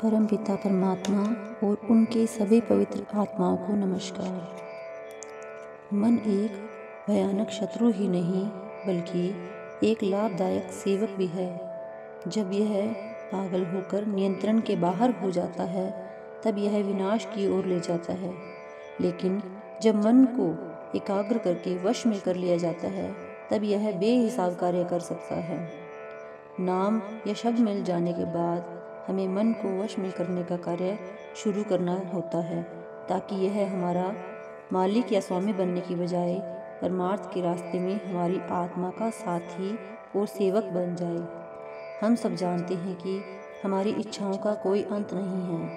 परमपिता परमात्मा और उनके सभी पवित्र आत्माओं को नमस्कार। मन एक भयानक शत्रु ही नहीं बल्कि एक लाभदायक सेवक भी है। जब यह पागल होकर नियंत्रण के बाहर हो जाता है तब यह विनाश की ओर ले जाता है, लेकिन जब मन को एकाग्र करके वश में कर लिया जाता है तब यह बेहिसाब कार्य कर सकता है। नाम या शब्द मिल जाने के बाद हमें मन को वश में करने का कार्य शुरू करना होता है, ताकि यह हमारा मालिक या स्वामी बनने की बजाय परमार्थ के रास्ते में हमारी आत्मा का साथी और सेवक बन जाए। हम सब जानते हैं कि हमारी इच्छाओं का कोई अंत नहीं है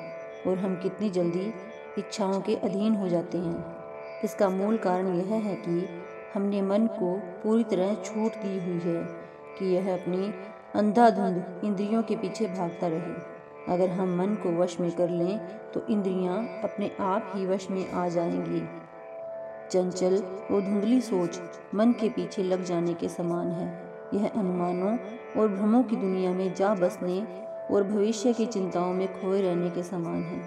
और हम कितनी जल्दी इच्छाओं के अधीन हो जाते हैं। इसका मूल कारण यह है कि हमने मन को पूरी तरह छूट दी हुई है कि यह अपनी अंधाधुंध इंद्रियों के पीछे भागता रहे। अगर हम मन को वश में कर लें तो इंद्रियां अपने आप ही वश में आ जाएंगी। चंचल और धुंधली सोच मन के पीछे लग जाने के समान है। यह अनुमानों और भ्रमों की दुनिया में जा बसने और भविष्य की चिंताओं में खोए रहने के समान है।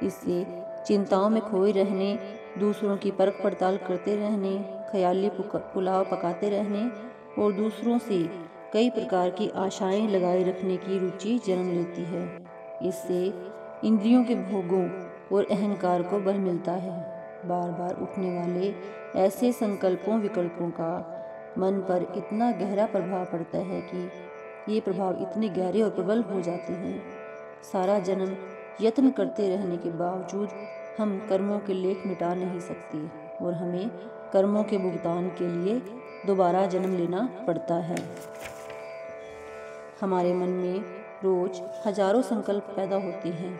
इससे चिंताओं में खोए रहने, दूसरों की परख पड़ताल करते रहने, ख्याली पुलाव पकाते रहने और दूसरों से कई प्रकार की आशाएं लगाए रखने की रुचि जन्म लेती है। इससे इंद्रियों के भोगों और अहंकार को बल मिलता है। बार बार उठने वाले ऐसे संकल्पों विकल्पों का मन पर इतना गहरा प्रभाव पड़ता है कि ये प्रभाव इतने गहरे और प्रबल हो जाते हैं। सारा जन्म यत्न करते रहने के बावजूद हम कर्मों के लेख मिटा नहीं सकते और हमें कर्मों के भुगतान के लिए दोबारा जन्म लेना पड़ता है। हमारे मन में रोज हजारों संकल्प पैदा होते हैं।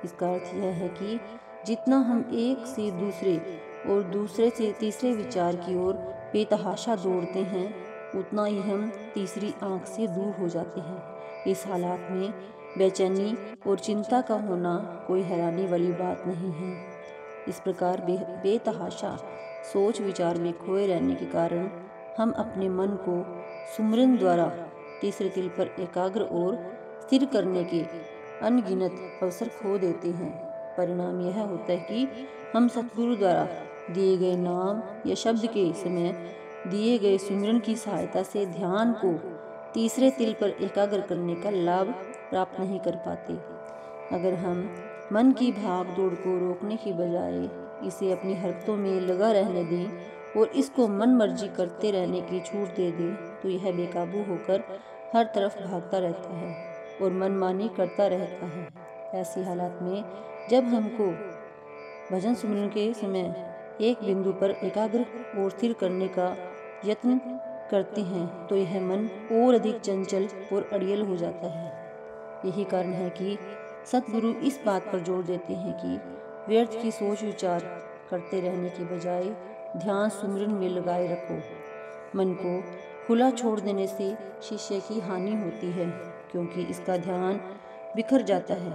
इसका अर्थ यह है कि जितना हम एक से दूसरे और दूसरे से तीसरे विचार की ओर बेतहाशा दौड़ते हैं, उतना ही हम तीसरी आंख से दूर हो जाते हैं। इस हालात में बेचैनी और चिंता का होना कोई हैरानी वाली बात नहीं है। इस प्रकार बेतहाशा सोच विचार में खोए रहने के कारण हम अपने मन को सुमरन द्वारा तीसरे तिल पर एकाग्र और स्थिर करने के अनगिनत अवसर खो देते हैं। परिणाम यह होता है कि हम सतगुरु द्वारा दिए गए नाम या शब्द के समय दिए गए सुमिरन की सहायता से ध्यान को तीसरे तिल पर एकाग्र करने का लाभ प्राप्त नहीं कर पाते। अगर हम मन की भाग दौड़ को रोकने की बजाय इसे अपनी हरकतों में लगा रहने दें और इसको मन मर्जी करते रहने की छूट दे दें तो यह बेकाबू होकर हर तरफ भागता रहता है और मनमानी करता रहता है। ऐसी हालात में जब हमको भजन सुमिरन के समय एक बिंदु पर एकाग्र और स्थिर करने का यत्न करते हैं तो यह मन और अधिक चंचल और अड़ियल हो जाता है। यही कारण है कि सतगुरु इस बात पर जोर देते हैं कि व्यर्थ की सोच विचार करते रहने की बजाय ध्यान सुमिरन में लगाए रखो। मन को खुला छोड़ देने से शिष्य की हानि होती है, क्योंकि इसका ध्यान बिखर जाता है,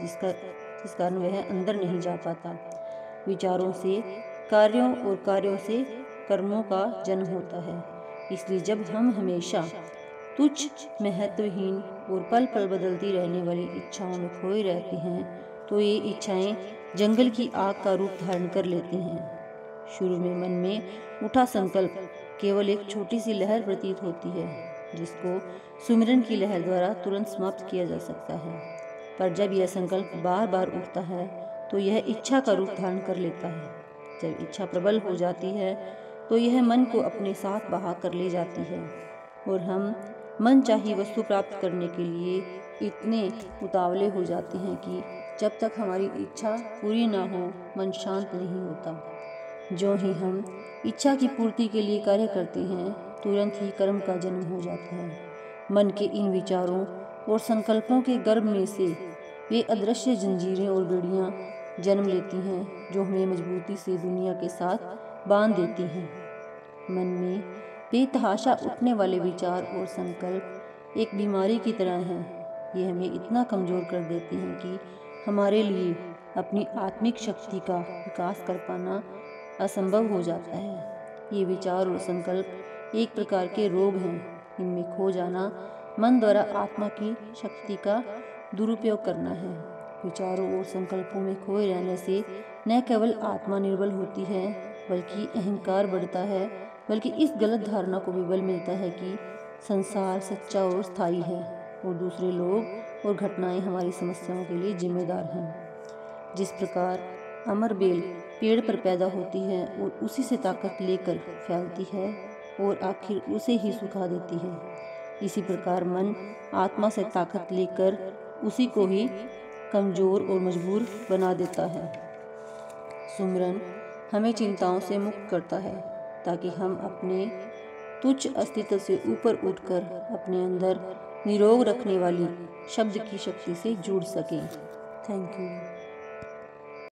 जिस कारण वह अंदर नहीं जा पाता। विचारों से कार्यों और कार्यों से कर्मों का जन्म होता है। इसलिए जब हम हमेशा तुच्छ, महत्वहीन और पल पल बदलती रहने वाली इच्छाओं में खोए रहते हैं तो ये इच्छाएं जंगल की आग का रूप धारण कर लेती हैं। शुरू में मन में उठा संकल्प केवल एक छोटी सी लहर प्रतीत होती है, जिसको सुमिरन की लहर द्वारा तुरंत समाप्त किया जा सकता है। पर जब यह संकल्प बार बार उठता है तो यह इच्छा का रूप धारण कर लेता है। जब इच्छा प्रबल हो जाती है तो यह मन को अपने साथ बहा कर ले जाती है और हम मन चाही वस्तु प्राप्त करने के लिए इतने उतावले हो जाते हैं कि जब तक हमारी इच्छा पूरी ना हो मन शांत नहीं होता। जो ही हम इच्छा की पूर्ति के लिए कार्य करते हैं तुरंत ही कर्म का जन्म हो जाता है। मन के इन विचारों और संकल्पों के गर्भ में से वे अदृश्य जंजीरें और बेड़ियां जन्म लेती हैं जो हमें मजबूती से दुनिया के साथ बांध देती हैं। मन में बेतहाशा उठने वाले विचार और संकल्प एक बीमारी की तरह हैं। ये हमें इतना कमज़ोर कर देते हैं कि हमारे लिए अपनी आत्मिक शक्ति का विकास कर पाना असंभव हो जाता है। ये विचार और संकल्प एक प्रकार के रोग हैं। इनमें खो जाना मन द्वारा आत्मा की शक्ति का दुरुपयोग करना है। विचारों और संकल्पों में खोए रहने से न केवल आत्मा निर्बल होती है बल्कि अहंकार बढ़ता है, बल्कि इस गलत धारणा को भी बल मिलता है कि संसार सच्चा और स्थायी है और दूसरे लोग और घटनाएं हमारी समस्याओं के लिए जिम्मेदार हैं। जिस प्रकार अमर बेल पेड़ पर पैदा होती है और उसी से ताकत लेकर फैलती है और आखिर उसे ही सुखा देती है, इसी प्रकार मन आत्मा से ताकत लेकर उसी को ही कमज़ोर और मजबूर बना देता है। सुमरन हमें चिंताओं से मुक्त करता है ताकि हम अपने तुच्छ अस्तित्व से ऊपर उठकर अपने अंदर निरोग रखने वाली शब्द की शक्ति से जुड़ सकें। Thank you.